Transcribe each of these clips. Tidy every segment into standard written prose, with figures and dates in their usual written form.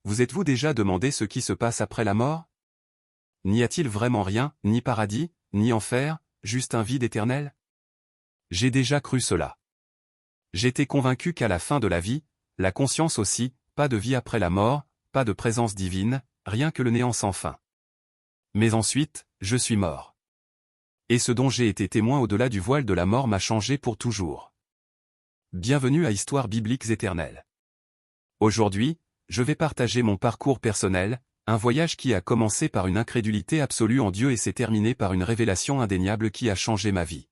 vous êtes-vous déjà demandé ce qui se passe après la mort? N'y a-t-il vraiment rien, ni paradis, ni enfer, juste un vide éternel? J'ai déjà cru cela. J'étais convaincu qu'à la fin de la vie, la conscience aussi, pas de vie après la mort, pas de présence divine, rien que le néant sans fin. Mais ensuite, je suis mort. Et ce dont j'ai été témoin au-delà du voile de la mort m'a changé pour toujours. Bienvenue à Histoires bibliques éternelles. Aujourd'hui, je vais partager mon parcours personnel, un voyage qui a commencé par une incrédulité absolue en Dieu et s'est terminé par une révélation indéniable qui a changé ma vie.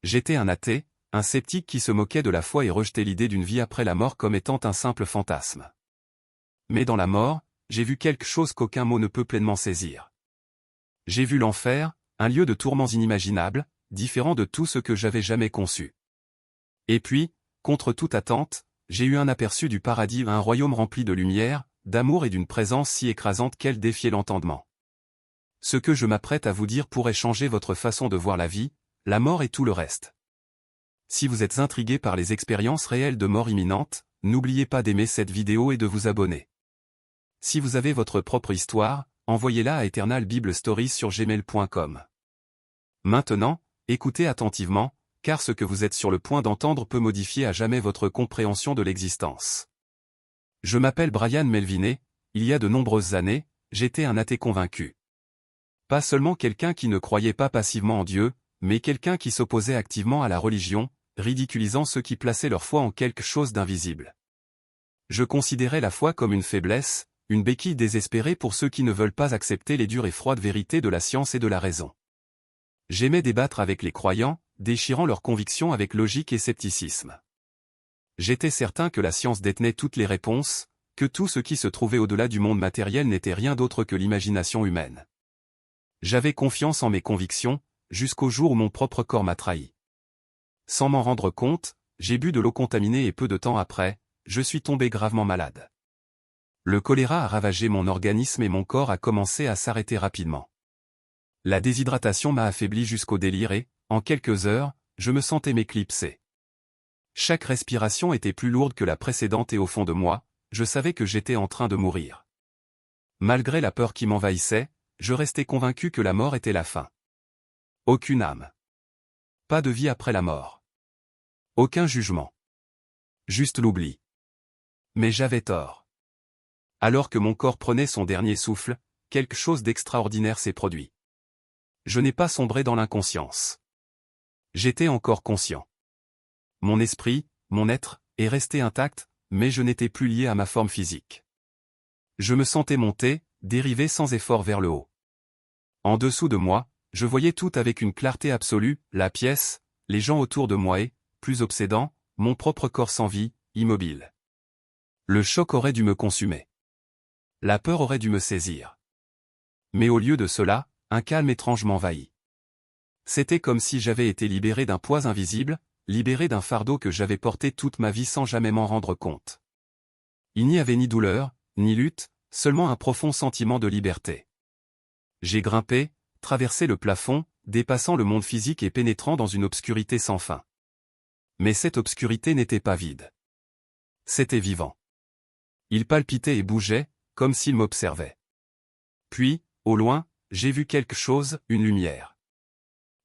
J'étais un athée, un sceptique qui se moquait de la foi et rejetait l'idée d'une vie après la mort comme étant un simple fantasme. Mais dans la mort, j'ai vu quelque chose qu'aucun mot ne peut pleinement saisir. J'ai vu l'enfer, un lieu de tourments inimaginables, différent de tout ce que j'avais jamais conçu. Et puis, contre toute attente, j'ai eu un aperçu du paradis, un royaume rempli de lumière, d'amour et d'une présence si écrasante qu'elle défiait l'entendement. Ce que je m'apprête à vous dire pourrait changer votre façon de voir la vie, la mort et tout le reste. Si vous êtes intrigué par les expériences réelles de mort imminente, n'oubliez pas d'aimer cette vidéo et de vous abonner. Si vous avez votre propre histoire, envoyez-la à eternalbiblestories@gmail.com. Maintenant, écoutez attentivement, car ce que vous êtes sur le point d'entendre peut modifier à jamais votre compréhension de l'existence. Je m'appelle Brian Melvinet, il y a de nombreuses années, j'étais un athée convaincu. Pas seulement quelqu'un qui ne croyait pas passivement en Dieu, mais quelqu'un qui s'opposait activement à la religion, ridiculisant ceux qui plaçaient leur foi en quelque chose d'invisible. Je considérais la foi comme une faiblesse, une béquille désespérée pour ceux qui ne veulent pas accepter les dures et froides vérités de la science et de la raison. J'aimais débattre avec les croyants, déchirant leurs convictions avec logique et scepticisme. J'étais certain que la science détenait toutes les réponses, que tout ce qui se trouvait au-delà du monde matériel n'était rien d'autre que l'imagination humaine. J'avais confiance en mes convictions, jusqu'au jour où mon propre corps m'a trahi. Sans m'en rendre compte, j'ai bu de l'eau contaminée et peu de temps après, je suis tombé gravement malade. Le choléra a ravagé mon organisme et mon corps a commencé à s'arrêter rapidement. La déshydratation m'a affaibli jusqu'au délire et, en quelques heures, je me sentais m'éclipser. Chaque respiration était plus lourde que la précédente et au fond de moi, je savais que j'étais en train de mourir. Malgré la peur qui m'envahissait, je restais convaincu que la mort était la fin. Aucune âme. Pas de vie après la mort. Aucun jugement. Juste l'oubli. Mais j'avais tort. Alors que mon corps prenait son dernier souffle, quelque chose d'extraordinaire s'est produit. Je n'ai pas sombré dans l'inconscience. J'étais encore conscient. Mon esprit, mon être, est resté intact, mais je n'étais plus lié à ma forme physique. Je me sentais monter, dériver sans effort vers le haut. En dessous de moi, je voyais tout avec une clarté absolue, la pièce, les gens autour de moi et, plus obsédant, mon propre corps sans vie, immobile. Le choc aurait dû me consumer. La peur aurait dû me saisir. Mais au lieu de cela, un calme étrange m'envahit. C'était comme si j'avais été libéré d'un poids invisible, libéré d'un fardeau que j'avais porté toute ma vie sans jamais m'en rendre compte. Il n'y avait ni douleur, ni lutte, seulement un profond sentiment de liberté. J'ai grimpé, traversé le plafond, dépassant le monde physique et pénétrant dans une obscurité sans fin. Mais cette obscurité n'était pas vide. C'était vivant. Il palpitait et bougeait, comme s'il m'observait. Puis, au loin, j'ai vu quelque chose, une lumière.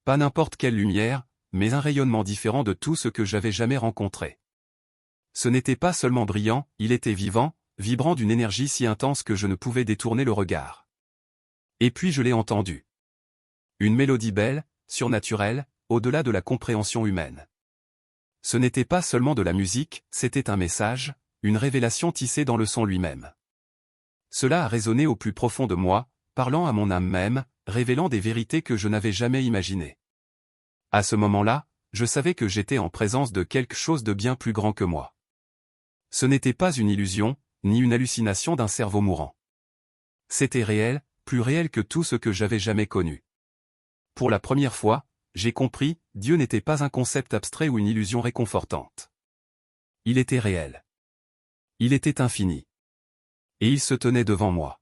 Pas n'importe quelle lumière, mais un rayonnement différent de tout ce que j'avais jamais rencontré. Ce n'était pas seulement brillant, il était vivant, vibrant d'une énergie si intense que je ne pouvais détourner le regard. Et puis je l'ai entendu. Une mélodie belle, surnaturelle, au-delà de la compréhension humaine. Ce n'était pas seulement de la musique, c'était un message, une révélation tissée dans le son lui-même. Cela a résonné au plus profond de moi, parlant à mon âme même, révélant des vérités que je n'avais jamais imaginées. À ce moment-là, je savais que j'étais en présence de quelque chose de bien plus grand que moi. Ce n'était pas une illusion, ni une hallucination d'un cerveau mourant. C'était réel, plus réel que tout ce que j'avais jamais connu. Pour la première fois, j'ai compris, Dieu n'était pas un concept abstrait ou une illusion réconfortante. Il était réel. Il était infini. Et il se tenait devant moi.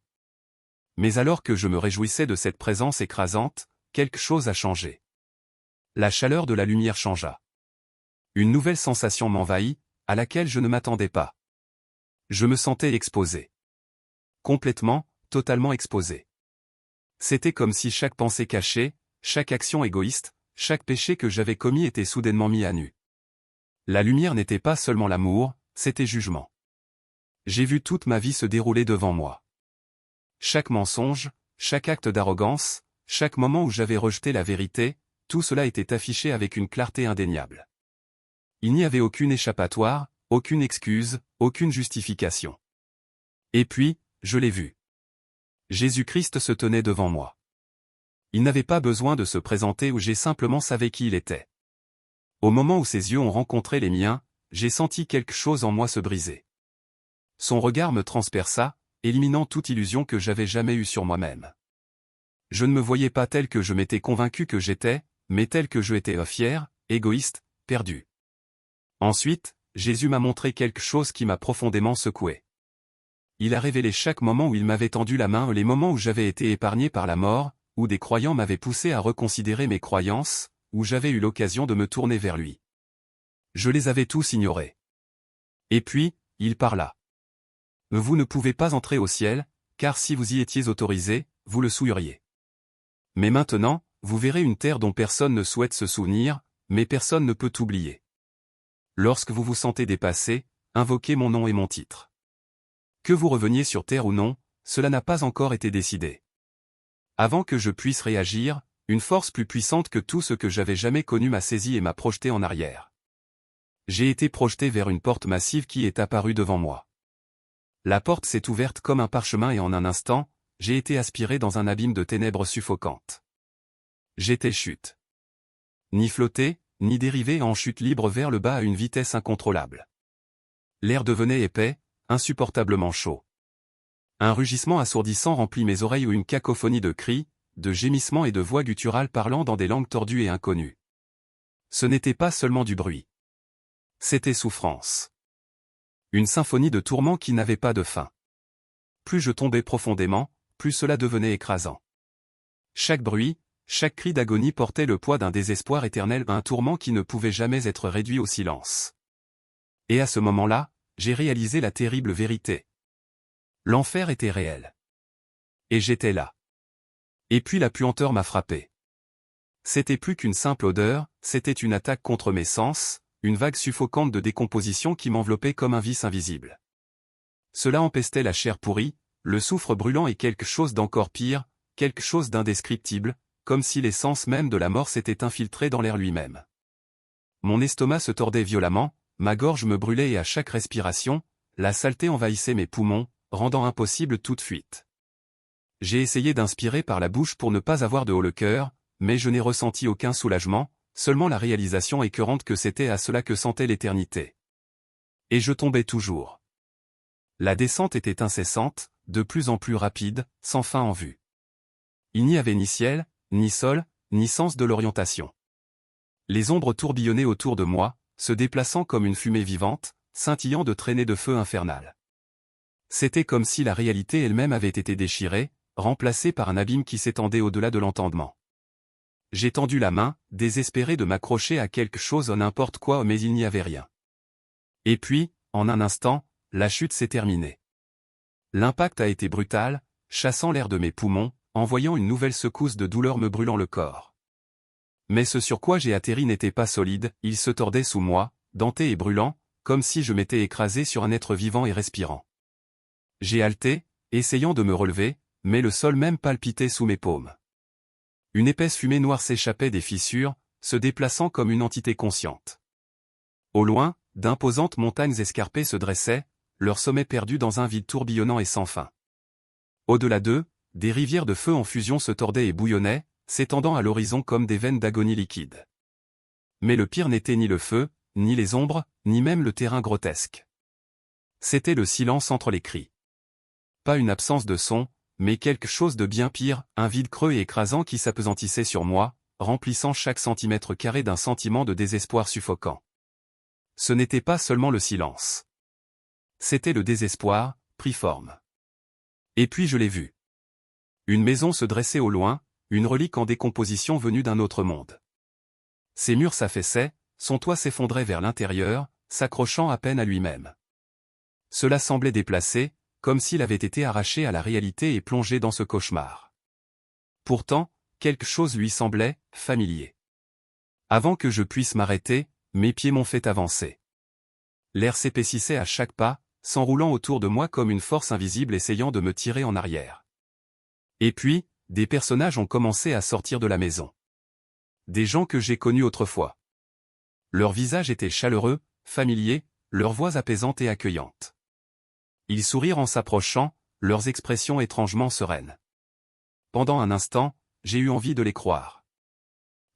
Mais alors que je me réjouissais de cette présence écrasante, quelque chose a changé. La chaleur de la lumière changea. Une nouvelle sensation m'envahit, à laquelle je ne m'attendais pas. Je me sentais exposé. complètement, totalement exposé. C'était comme si chaque pensée cachée, chaque action égoïste, chaque péché que j'avais commis était soudainement mis à nu. La lumière n'était pas seulement l'amour, c'était jugement. J'ai vu toute ma vie se dérouler devant moi. Chaque mensonge, chaque acte d'arrogance, chaque moment où j'avais rejeté la vérité, tout cela était affiché avec une clarté indéniable. Il n'y avait aucune échappatoire, aucune excuse, aucune justification. Et puis, je l'ai vu. Jésus-Christ se tenait devant moi. Il n'avait pas besoin de se présenter ou j'ai simplement savais qui il était. Au moment où ses yeux ont rencontré les miens, j'ai senti quelque chose en moi se briser. Son regard me transperça, éliminant toute illusion que j'avais jamais eue sur moi-même. Je ne me voyais pas tel que je m'étais convaincu que j'étais, mais tel que je étais fier, égoïste, perdu. Ensuite, Jésus m'a montré quelque chose qui m'a profondément secoué. Il a révélé chaque moment où il m'avait tendu la main, les moments où j'avais été épargné par la mort, où des croyants m'avaient poussé à reconsidérer mes croyances, où j'avais eu l'occasion de me tourner vers lui. Je les avais tous ignorés. Et puis, il parla. Vous ne pouvez pas entrer au ciel, car si vous y étiez autorisé, vous le souilleriez. Mais maintenant, vous verrez une terre dont personne ne souhaite se souvenir, mais personne ne peut oublier. Lorsque vous vous sentez dépassé, invoquez mon nom et mon titre. Que vous reveniez sur terre ou non, cela n'a pas encore été décidé. Avant que je puisse réagir, une force plus puissante que tout ce que j'avais jamais connu m'a saisi et m'a projeté en arrière. J'ai été projeté vers une porte massive qui est apparue devant moi. La porte s'est ouverte comme un parchemin et en un instant, j'ai été aspiré dans un abîme de ténèbres suffocantes. J'étais chute. Ni flotté, ni dérivé en chute libre vers le bas à une vitesse incontrôlable. L'air devenait épais, insupportablement chaud. Un rugissement assourdissant remplit mes oreilles ou une cacophonie de cris, de gémissements et de voix gutturales parlant dans des langues tordues et inconnues. Ce n'était pas seulement du bruit. C'était souffrance. Une symphonie de tourments qui n'avait pas de fin. Plus je tombais profondément, plus cela devenait écrasant. Chaque bruit, chaque cri d'agonie portait le poids d'un désespoir éternel, un tourment qui ne pouvait jamais être réduit au silence. Et à ce moment-là, j'ai réalisé la terrible vérité. L'enfer était réel. Et j'étais là. Et puis la puanteur m'a frappé. C'était plus qu'une simple odeur, c'était une attaque contre mes sens, une vague suffocante de décomposition qui m'enveloppait comme un vice invisible. Cela empestait la chair pourrie, le soufre brûlant et quelque chose d'encore pire, quelque chose d'indescriptible, comme si l'essence même de la mort s'était infiltrée dans l'air lui-même. Mon estomac se tordait violemment, ma gorge me brûlait et à chaque respiration, la saleté envahissait mes poumons, rendant impossible toute fuite. J'ai essayé d'inspirer par la bouche pour ne pas avoir de haut le cœur, mais je n'ai ressenti aucun soulagement, seulement la réalisation écœurante que c'était à cela que sentait l'éternité. Et je tombais toujours. La descente était incessante, de plus en plus rapide, sans fin en vue. Il n'y avait ni ciel, ni sol, ni sens de l'orientation. Les ombres tourbillonnaient autour de moi, se déplaçant comme une fumée vivante, scintillant de traînées de feu infernales. C'était comme si la réalité elle-même avait été déchirée, remplacée par un abîme qui s'étendait au-delà de l'entendement. J'ai tendu la main, désespéré de m'accrocher à quelque chose ou n'importe quoi, mais il n'y avait rien. Et puis, en un instant, la chute s'est terminée. L'impact a été brutal, chassant l'air de mes poumons, envoyant une nouvelle secousse de douleur me brûlant le corps. Mais ce sur quoi j'ai atterri n'était pas solide, il se tordait sous moi, denté et brûlant, comme si je m'étais écrasé sur un être vivant et respirant. J'ai haleté, essayant de me relever, mais le sol même palpitait sous mes paumes. Une épaisse fumée noire s'échappait des fissures, se déplaçant comme une entité consciente. Au loin, d'imposantes montagnes escarpées se dressaient, leur sommet perdu dans un vide tourbillonnant et sans fin. Au-delà d'eux, des rivières de feu en fusion se tordaient et bouillonnaient, s'étendant à l'horizon comme des veines d'agonie liquide. Mais le pire n'était ni le feu, ni les ombres, ni même le terrain grotesque. C'était le silence entre les cris. Pas une absence de son, mais quelque chose de bien pire, un vide creux et écrasant qui s'apesantissait sur moi, remplissant chaque centimètre carré d'un sentiment de désespoir suffocant. Ce n'était pas seulement le silence. C'était le désespoir, pris forme. Et puis je l'ai vu. Une maison se dressait au loin, une relique en décomposition venue d'un autre monde. Ses murs s'affaissaient, son toit s'effondrait vers l'intérieur, s'accrochant à peine à lui-même. Cela semblait déplacé, comme s'il avait été arraché à la réalité et plongé dans ce cauchemar. Pourtant, quelque chose lui semblait familier. Avant que je puisse m'arrêter, mes pieds m'ont fait avancer. L'air s'épaississait à chaque pas, s'enroulant autour de moi comme une force invisible essayant de me tirer en arrière. Et puis, des personnages ont commencé à sortir de la maison. Des gens que j'ai connus autrefois. Leurs visages étaient chaleureux, familiers, leurs voix apaisantes et accueillantes. Ils sourirent en s'approchant, leurs expressions étrangement sereines. Pendant un instant, j'ai eu envie de les croire.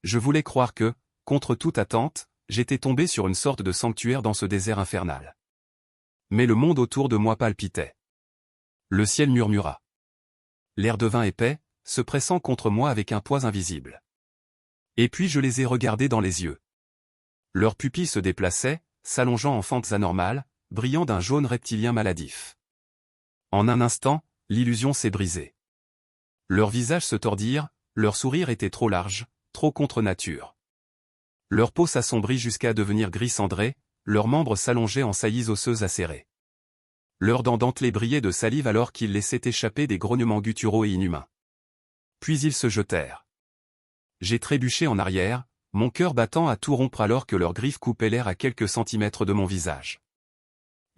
Je voulais croire que, contre toute attente, j'étais tombé sur une sorte de sanctuaire dans ce désert infernal. Mais le monde autour de moi palpitait. Le ciel murmura. L'air devint épais, se pressant contre moi avec un poids invisible. Et puis je les ai regardés dans les yeux. Leurs pupilles se déplaçaient, s'allongeant en fentes anormales, brillant d'un jaune reptilien maladif. En un instant, l'illusion s'est brisée. Leurs visages se tordirent, leur sourire était trop large, trop contre nature. Leur peau s'assombrit jusqu'à devenir gris cendré, leurs membres s'allongeaient en saillies osseuses acérées. Leurs dents dentelées brillaient de salive alors qu'ils laissaient échapper des grognements gutturaux et inhumains. Puis ils se jetèrent. J'ai trébuché en arrière, mon cœur battant à tout rompre alors que leurs griffes coupaient l'air à quelques centimètres de mon visage.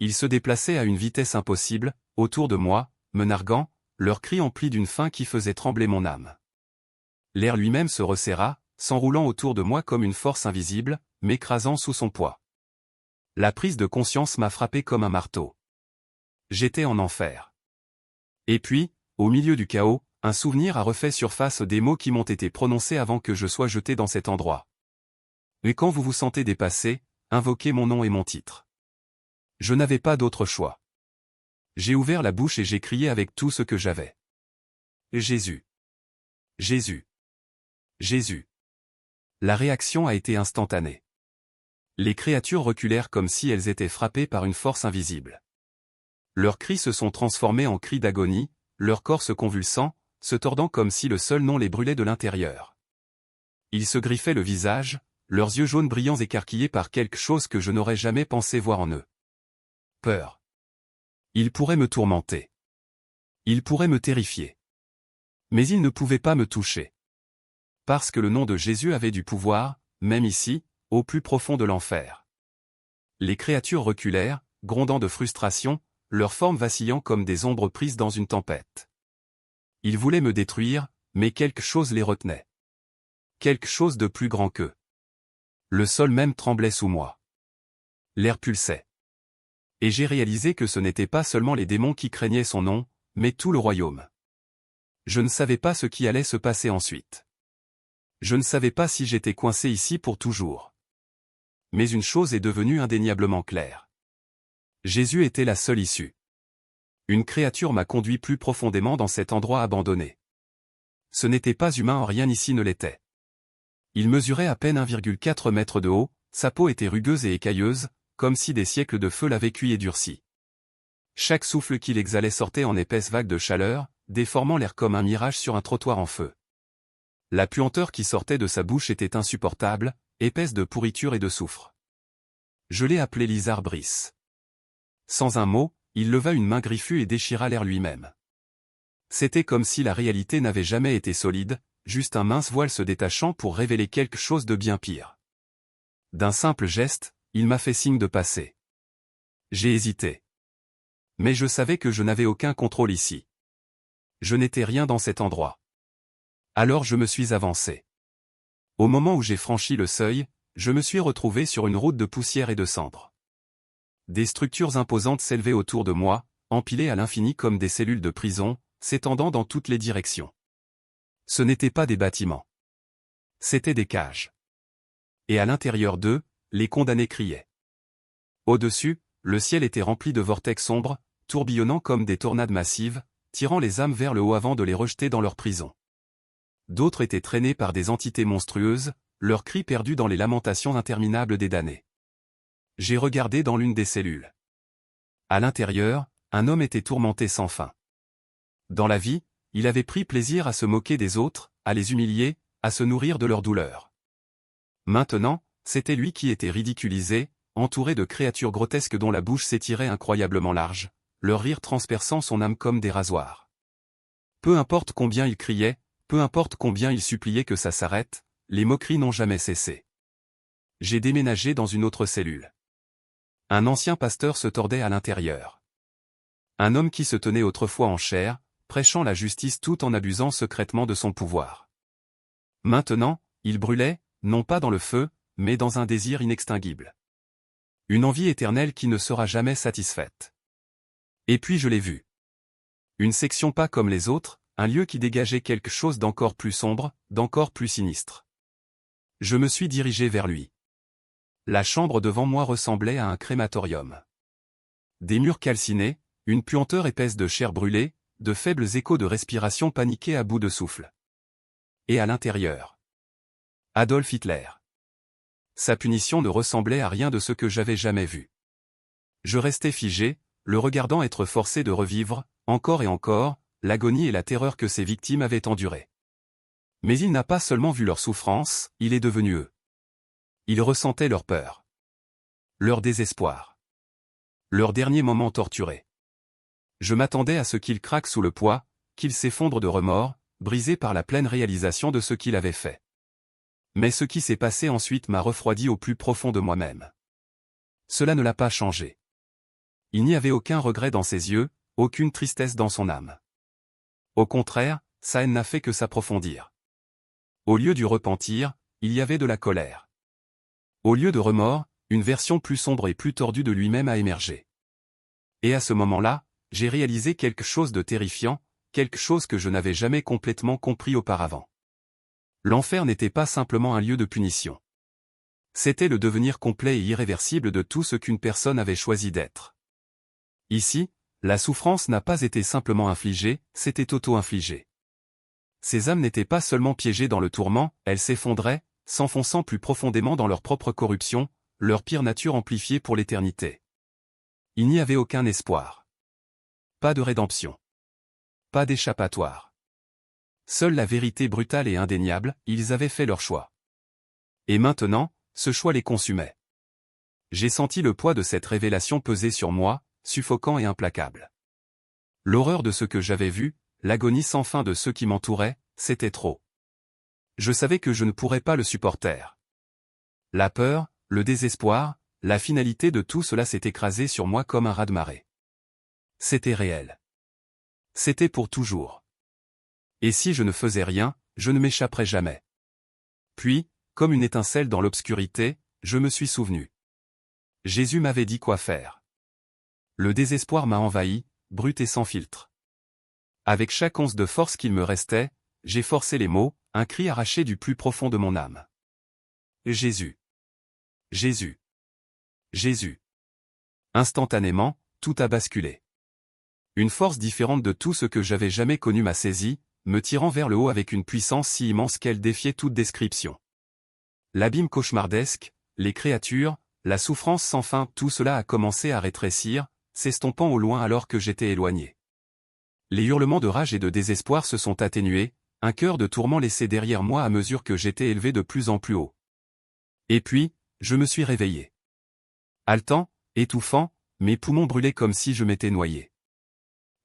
Ils se déplaçaient à une vitesse impossible, autour de moi, me narguant, leurs cris emplis d'une faim qui faisait trembler mon âme. L'air lui-même se resserra, s'enroulant autour de moi comme une force invisible, m'écrasant sous son poids. La prise de conscience m'a frappé comme un marteau. J'étais en enfer. Et puis, au milieu du chaos, un souvenir a refait surface des mots qui m'ont été prononcés avant que je sois jeté dans cet endroit. Et quand vous vous sentez dépassé, invoquez mon nom et mon titre. Je n'avais pas d'autre choix. J'ai ouvert la bouche et j'ai crié avec tout ce que j'avais. Jésus. Jésus. Jésus. La réaction a été instantanée. Les créatures reculèrent comme si elles étaient frappées par une force invisible. Leurs cris se sont transformés en cris d'agonie, leur corps se convulsant, se tordant comme si le seul nom les brûlait de l'intérieur. Ils se griffaient le visage, leurs yeux jaunes brillants écarquillés par quelque chose que je n'aurais jamais pensé voir en eux. Peur. Ils pourraient me tourmenter. Ils pourraient me terrifier. Mais ils ne pouvaient pas me toucher. Parce que le nom de Jésus avait du pouvoir, même ici, au plus profond de l'enfer. Les créatures reculèrent, grondant de frustration, leurs formes vacillant comme des ombres prises dans une tempête. Ils voulaient me détruire, mais quelque chose les retenait. Quelque chose de plus grand qu'eux. Le sol même tremblait sous moi. L'air pulsait. Et j'ai réalisé que ce n'étaient pas seulement les démons qui craignaient son nom, mais tout le royaume. Je ne savais pas ce qui allait se passer ensuite. Je ne savais pas si j'étais coincé ici pour toujours. Mais une chose est devenue indéniablement claire. Jésus était la seule issue. Une créature m'a conduit plus profondément dans cet endroit abandonné. Ce n'était pas humain en rien ici ne l'était. Il mesurait à peine 1,4 mètre de haut, sa peau était rugueuse et écailleuse, comme si des siècles de feu l'avaient cuit et durci. Chaque souffle qu'il exhalait sortait en épaisse vague de chaleur, déformant l'air comme un mirage sur un trottoir en feu. La puanteur qui sortait de sa bouche était insupportable, épaisse de pourriture et de soufre. Je l'ai appelé Lizard Brice. Sans un mot, il leva une main griffue et déchira l'air lui-même. C'était comme si la réalité n'avait jamais été solide, juste un mince voile se détachant pour révéler quelque chose de bien pire. D'un simple geste, il m'a fait signe de passer. J'ai hésité. Mais je savais que je n'avais aucun contrôle ici. Je n'étais rien dans cet endroit. Alors je me suis avancé. Au moment où j'ai franchi le seuil, je me suis retrouvé sur une route de poussière et de cendres. Des structures imposantes s'élevaient autour de moi, empilées à l'infini comme des cellules de prison, s'étendant dans toutes les directions. Ce n'étaient pas des bâtiments. C'étaient des cages. Et à l'intérieur d'eux, les condamnés criaient. Au-dessus, le ciel était rempli de vortex sombres, tourbillonnant comme des tornades massives, tirant les âmes vers le haut avant de les rejeter dans leur prison. D'autres étaient traînés par des entités monstrueuses, leurs cris perdus dans les lamentations interminables des damnés. J'ai regardé dans l'une des cellules. À l'intérieur, un homme était tourmenté sans fin. Dans la vie, il avait pris plaisir à se moquer des autres, à les humilier, à se nourrir de leur douleur. Maintenant, c'était lui qui était ridiculisé, entouré de créatures grotesques dont la bouche s'étirait incroyablement large, leur rire transperçant son âme comme des rasoirs. Peu importe combien ils criaient, peu importe combien ils suppliaient que ça s'arrête, les moqueries n'ont jamais cessé. J'ai déménagé dans une autre cellule. Un ancien pasteur se tordait à l'intérieur. Un homme qui se tenait autrefois en chair, prêchant la justice tout en abusant secrètement de son pouvoir. Maintenant, il brûlait, non pas dans le feu, mais dans un désir inextinguible. Une envie éternelle qui ne sera jamais satisfaite. Et puis je l'ai vu. Une section pas comme les autres, un lieu qui dégageait quelque chose d'encore plus sombre, d'encore plus sinistre. Je me suis dirigé vers lui. La chambre devant moi ressemblait à un crématorium. Des murs calcinés, une puanteur épaisse de chair brûlée, de faibles échos de respiration paniquée à bout de souffle. Et à l'intérieur, Adolf Hitler. Sa punition ne ressemblait à rien de ce que j'avais jamais vu. Je restais figé, le regardant être forcé de revivre, encore et encore, l'agonie et la terreur que ses victimes avaient endurées. Mais il n'a pas seulement vu leur souffrance, il est devenu eux. Il ressentait leur peur. Leur désespoir. Leur dernier moment torturé. Je m'attendais à ce qu'il craque sous le poids, qu'il s'effondre de remords, brisé par la pleine réalisation de ce qu'il avait fait. Mais ce qui s'est passé ensuite m'a refroidi au plus profond de moi-même. Cela ne l'a pas changé. Il n'y avait aucun regret dans ses yeux, aucune tristesse dans son âme. Au contraire, sa haine n'a fait que s'approfondir. Au lieu du repentir, il y avait de la colère. Au lieu de remords, une version plus sombre et plus tordue de lui-même a émergé. Et à ce moment-là, j'ai réalisé quelque chose de terrifiant, quelque chose que je n'avais jamais complètement compris auparavant. L'enfer n'était pas simplement un lieu de punition. C'était le devenir complet et irréversible de tout ce qu'une personne avait choisi d'être. Ici, la souffrance n'a pas été simplement infligée, c'était auto-infligée. Ces âmes n'étaient pas seulement piégées dans le tourment, elles s'effondraient, s'enfonçant plus profondément dans leur propre corruption, leur pire nature amplifiée pour l'éternité. Il n'y avait aucun espoir. Pas de rédemption. Pas d'échappatoire. Seule la vérité brutale et indéniable, ils avaient fait leur choix. Et maintenant, ce choix les consumait. J'ai senti le poids de cette révélation peser sur moi, suffocant et implacable. L'horreur de ce que j'avais vu, l'agonie sans fin de ceux qui m'entouraient, c'était trop. Je savais que je ne pourrais pas le supporter. La peur, le désespoir, la finalité de tout cela s'est écrasé sur moi comme un raz-de-marée. C'était réel. C'était pour toujours. Et si je ne faisais rien, je ne m'échapperais jamais. Puis, comme une étincelle dans l'obscurité, je me suis souvenu. Jésus m'avait dit quoi faire. Le désespoir m'a envahi, brut et sans filtre. Avec chaque once de force qu'il me restait, j'ai forcé les mots, un cri arraché du plus profond de mon âme. Jésus. Jésus. Jésus. Instantanément, tout a basculé. Une force différente de tout ce que j'avais jamais connu m'a saisi, me tirant vers le haut avec une puissance si immense qu'elle défiait toute description. L'abîme cauchemardesque, les créatures, la souffrance sans fin, tout cela a commencé à rétrécir, s'estompant au loin alors que j'étais éloigné. Les hurlements de rage et de désespoir se sont atténués, un cœur de tourment laissé derrière moi à mesure que j'étais élevé de plus en plus haut. Et puis, je me suis réveillé. Haletant, étouffant, mes poumons brûlaient comme si je m'étais noyé.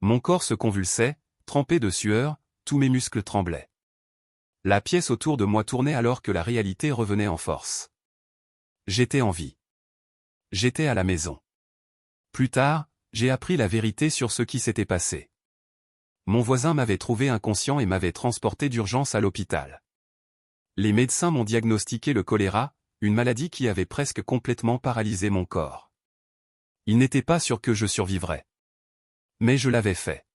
Mon corps se convulsait, trempé de sueur, tous mes muscles tremblaient. La pièce autour de moi tournait alors que la réalité revenait en force. J'étais en vie. J'étais à la maison. Plus tard, j'ai appris la vérité sur ce qui s'était passé. Mon voisin m'avait trouvé inconscient et m'avait transporté d'urgence à l'hôpital. Les médecins m'ont diagnostiqué le choléra, une maladie qui avait presque complètement paralysé mon corps. Ils n'étaient pas sûrs que je survivrais. Mais je l'avais fait.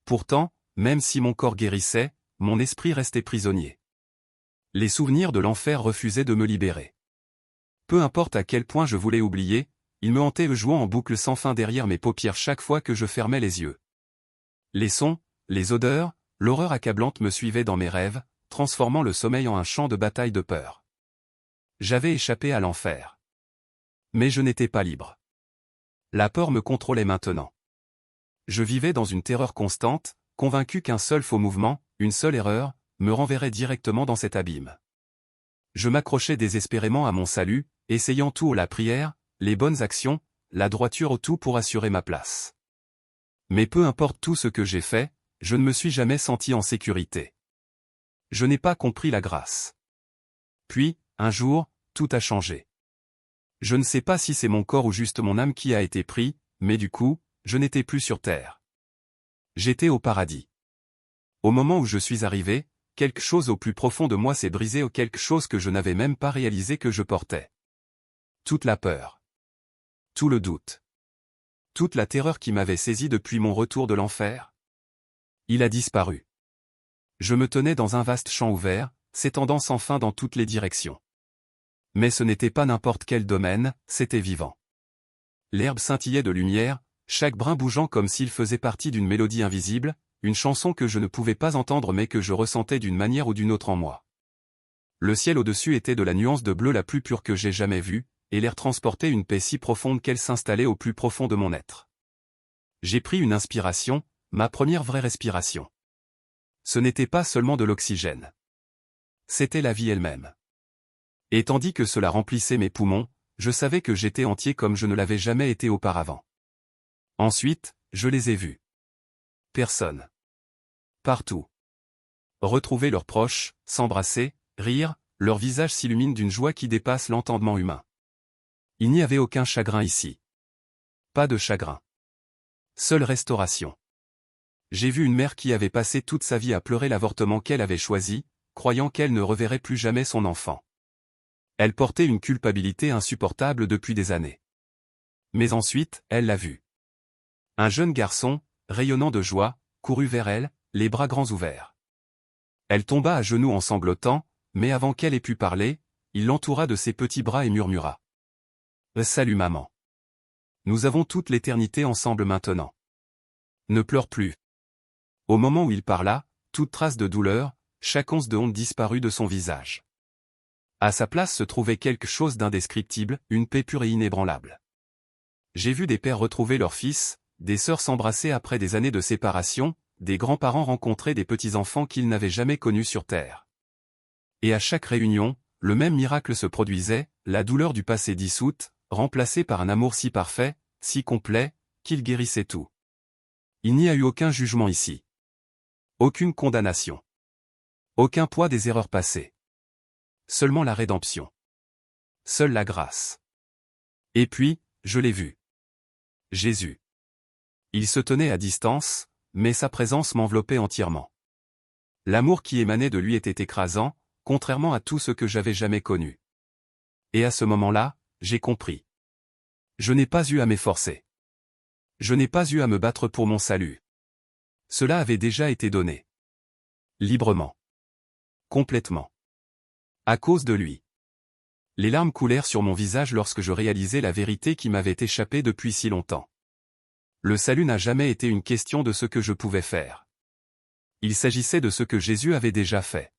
Pourtant, même si mon corps guérissait, mon esprit restait prisonnier. Les souvenirs de l'enfer refusaient de me libérer. Peu importe à quel point je voulais oublier, ils me hantaient jouant en boucle sans fin derrière mes paupières chaque fois que je fermais les yeux. Les sons, les odeurs, l'horreur accablante me suivaient dans mes rêves, transformant le sommeil en un champ de bataille de peur. J'avais échappé à l'enfer. Mais je n'étais pas libre. La peur me contrôlait maintenant. Je vivais dans une terreur constante, convaincu qu'un seul faux mouvement, une seule erreur, me renverrait directement dans cet abîme. Je m'accrochais désespérément à mon salut, essayant tout, la prière, les bonnes actions, la droiture au tout pour assurer ma place. Mais peu importe tout ce que j'ai fait, je ne me suis jamais senti en sécurité. Je n'ai pas compris la grâce. Puis, un jour, tout a changé. Je ne sais pas si c'est mon corps ou juste mon âme qui a été pris, mais du coup, je n'étais plus sur terre. J'étais au paradis. Au moment où je suis arrivé, quelque chose au plus profond de moi s'est brisé ou quelque chose que je n'avais même pas réalisé que je portais. Toute la peur. Tout le doute. Toute la terreur qui m'avait saisi depuis mon retour de l'enfer. Il a disparu. Je me tenais dans un vaste champ ouvert, s'étendant sans fin dans toutes les directions. Mais ce n'était pas n'importe quel domaine, c'était vivant. L'herbe scintillait de lumière, chaque brin bougeant comme s'il faisait partie d'une mélodie invisible, une chanson que je ne pouvais pas entendre mais que je ressentais d'une manière ou d'une autre en moi. Le ciel au-dessus était de la nuance de bleu la plus pure que j'ai jamais vue, et l'air transportait une paix si profonde qu'elle s'installait au plus profond de mon être. J'ai pris une inspiration, ma première vraie respiration. Ce n'était pas seulement de l'oxygène. C'était la vie elle-même. Et tandis que cela remplissait mes poumons, je savais que j'étais entier comme je ne l'avais jamais été auparavant. Ensuite, je les ai vus. Personne. Partout. Retrouver leurs proches, s'embrasser, rire, leur visage s'illumine d'une joie qui dépasse l'entendement humain. Il n'y avait aucun chagrin ici. Pas de chagrin. Seule restauration. J'ai vu une mère qui avait passé toute sa vie à pleurer l'avortement qu'elle avait choisi, croyant qu'elle ne reverrait plus jamais son enfant. Elle portait une culpabilité insupportable depuis des années. Mais ensuite, elle l'a vu. Un jeune garçon, rayonnant de joie, courut vers elle, les bras grands ouverts. Elle tomba à genoux en sanglotant, mais avant qu'elle ait pu parler, il l'entoura de ses petits bras et murmura. « Salut maman. Nous avons toute l'éternité ensemble maintenant. Ne pleure plus. » Au moment où il parla, toute trace de douleur, chaque once de honte disparut de son visage. À sa place se trouvait quelque chose d'indescriptible, une paix pure et inébranlable. J'ai vu des pères retrouver leurs fils, des sœurs s'embrasser après des années de séparation, des grands-parents rencontrer des petits-enfants qu'ils n'avaient jamais connus sur Terre. Et à chaque réunion, le même miracle se produisait, la douleur du passé dissoute, remplacée par un amour si parfait, si complet, qu'il guérissait tout. Il n'y a eu aucun jugement ici. Aucune condamnation. Aucun poids des erreurs passées. Seulement la rédemption. Seule la grâce. Et puis, je l'ai vu. Jésus. Il se tenait à distance, mais sa présence m'enveloppait entièrement. L'amour qui émanait de lui était écrasant, contrairement à tout ce que j'avais jamais connu. Et à ce moment-là, j'ai compris. Je n'ai pas eu à m'efforcer. Je n'ai pas eu à me battre pour mon salut. Cela avait déjà été donné. Librement. Complètement. À cause de lui. Les larmes coulèrent sur mon visage lorsque je réalisais la vérité qui m'avait échappé depuis si longtemps. Le salut n'a jamais été une question de ce que je pouvais faire. Il s'agissait de ce que Jésus avait déjà fait.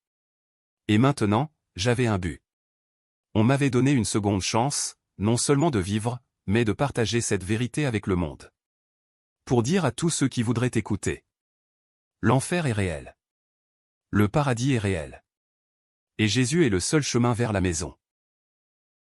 Et maintenant, j'avais un but. On m'avait donné une seconde chance, non seulement de vivre, mais de partager cette vérité avec le monde. Pour dire à tous ceux qui voudraient écouter. L'enfer est réel. Le paradis est réel. Et Jésus est le seul chemin vers la maison.